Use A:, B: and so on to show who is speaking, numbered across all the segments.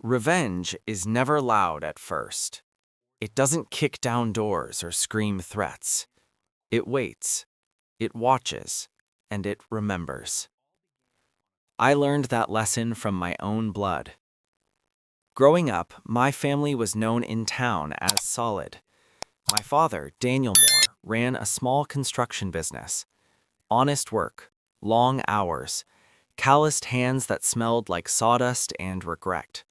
A: Revenge is never loud at first. It doesn't kick down doors or scream threats. It waits, it watches, and it remembers. I learned that lesson from my own blood. Growing up, my family was known in town as solid. My father, Daniel Moore, ran a small construction business. Honest work, long hours, calloused hands that smelled like sawdust and regret.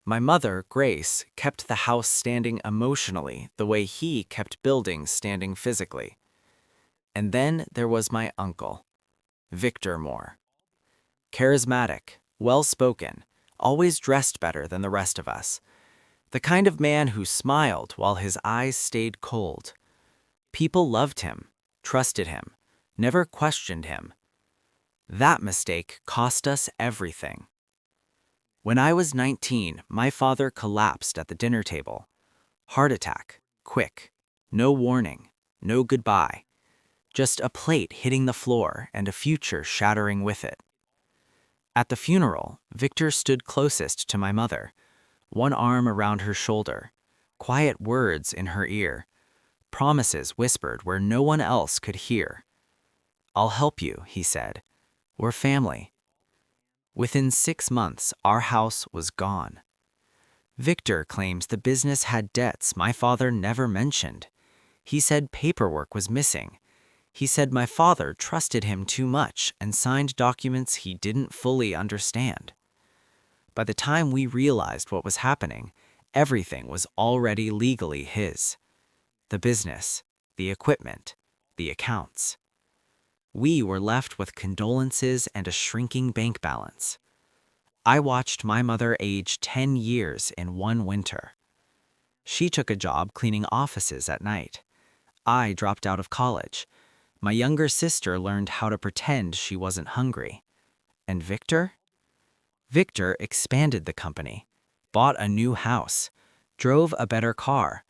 A: My mother, Grace, kept the house standing emotionally the way he kept buildings standing physically. And then there was my uncle, Victor Moore. Charismatic, well-spoken, always dressed better than the rest of us. The kind of man who smiled while his eyes stayed cold. People loved him, trusted him, never questioned him. That mistake cost us everything. When I was 19, my father collapsed at the dinner table. Heart attack, quick, no warning, no goodbye. Just a plate hitting the floor and a future shattering with it. At the funeral, Victor stood closest to my mother, one arm around her shoulder, quiet words in her ear, promises whispered where no one else could hear. "I'll help you," he said. "We're family." Within 6 months, our house was gone. Victor claims the business had debts my father never mentioned. He said paperwork was missing. He said my father trusted him too much and signed documents he didn't fully understand. By the time we realized what was happening, everything was already legally his. The business, the equipment, the accounts. We were left with condolences and a shrinking bank balance. I watched my mother age 10 years in one winter. She took a job cleaning offices at night. I dropped out of college. My younger sister learned how to pretend she wasn't hungry. And Victor? Victor expanded the company, bought a new house, drove a better car,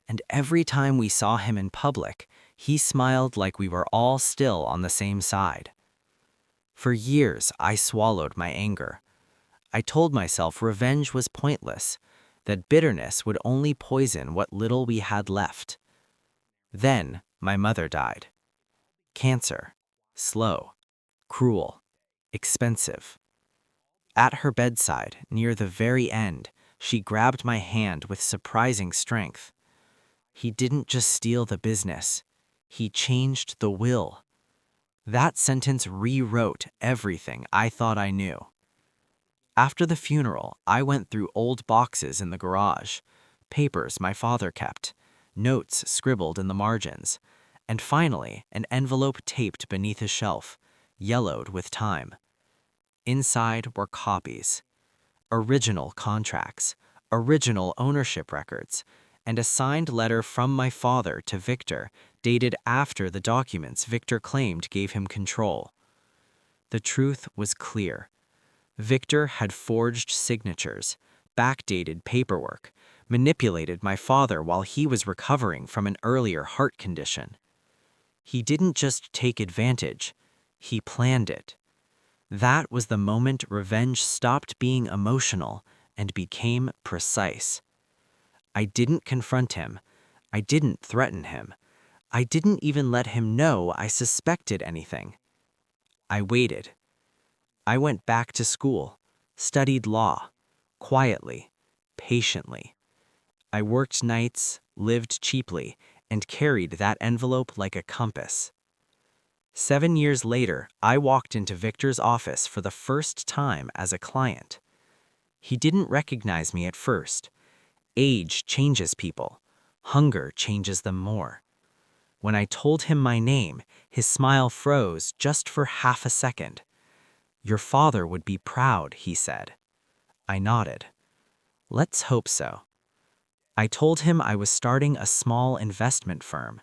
A: and every time we saw him in public, he smiled like we were all still on the same side. For years, I swallowed my anger. I told myself revenge was pointless, that bitterness would only poison what little we had left. Then, my mother died. Cancer. Slow. Cruel. Expensive. At her bedside, near the very end, she grabbed my hand with surprising strength. "He didn't just steal the business. He changed the will." That sentence rewrote everything I thought I knew. After the funeral, I went through old boxes in the garage, papers my father kept, notes scribbled in the margins, and finally an envelope taped beneath a shelf, yellowed with time. Inside were copies, original contracts, original ownership records, and a signed letter from my father to Victor dated after the documents Victor claimed gave him control. The truth was clear. Victor had forged signatures, backdated paperwork, manipulated my father while he was recovering from an earlier heart condition. He didn't just take advantage, he planned it. That was the moment revenge stopped being emotional and became precise. I didn't confront him. I didn't threaten him. I didn't even let him know I suspected anything. I waited. I went back to school, studied law, quietly, patiently. I worked nights, lived cheaply, and carried that envelope like a compass. 7 years later, I walked into Victor's office for the first time as a client. He didn't recognize me at first. Age changes people. Hunger changes them more. When I told him my name, his smile froze just for half a second. "Your father would be proud," he said. I nodded. "Let's hope so." I told him I was starting a small investment firm,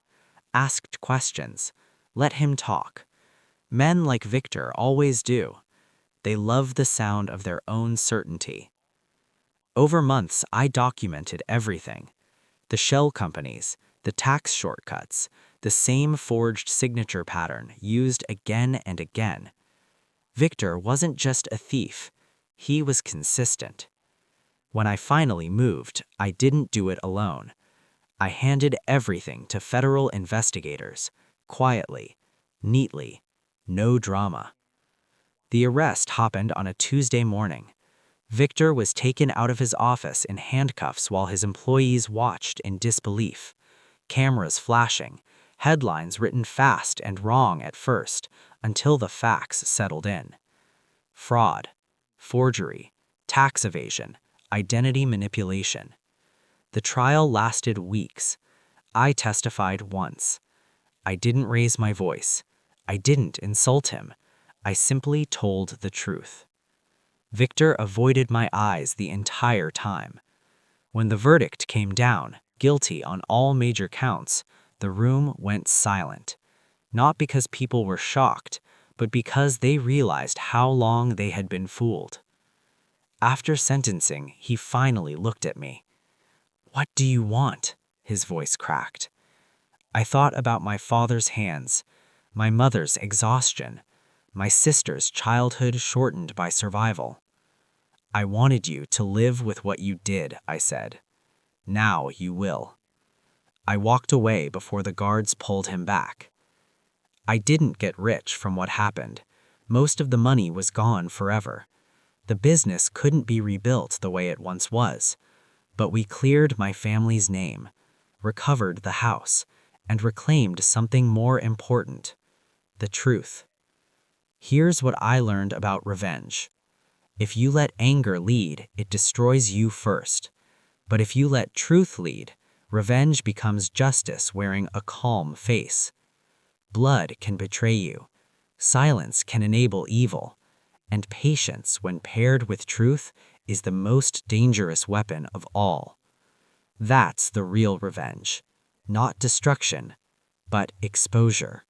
A: asked questions, let him talk. Men like Victor always do. They love the sound of their own certainty. Over months, I documented everything. The shell companies, the tax shortcuts, the same forged signature pattern used again and again. Victor wasn't just a thief, he was consistent.
B: When I finally moved, I didn't do it alone. I handed everything to federal investigators, quietly, neatly, no drama. The arrest happened on a Tuesday morning. Victor was taken out of his office in handcuffs while his employees watched in disbelief. Cameras flashing, headlines written fast and wrong at first, until the facts settled in. Fraud, forgery, tax evasion, identity manipulation. The trial lasted weeks. I testified once. I didn't raise my voice. I didn't insult him. I simply told the truth. Victor avoided my eyes the entire time. When the verdict came down, guilty on all major counts, the room went silent. Not because people were shocked, but because they realized how long they had been fooled. After sentencing, he finally looked at me. "What do you want?" his voice cracked. I thought about my father's hands, my mother's exhaustion, my sister's childhood shortened by survival. "I wanted you to live with what you did," I said. "Now you will." I walked away before the guards pulled him back. I didn't get rich from what happened. Most of the money was gone forever. The business couldn't be rebuilt the way it once was. But we cleared my family's name, recovered the house, and reclaimed something more important: the truth. Here's what I learned about revenge. If you let anger lead, it destroys you first. But if you let truth lead, revenge becomes justice wearing a calm face. Blood can betray you. Silence can enable evil. And patience, when paired with truth, is the most dangerous weapon of all. That's the real revenge. Not destruction, but exposure.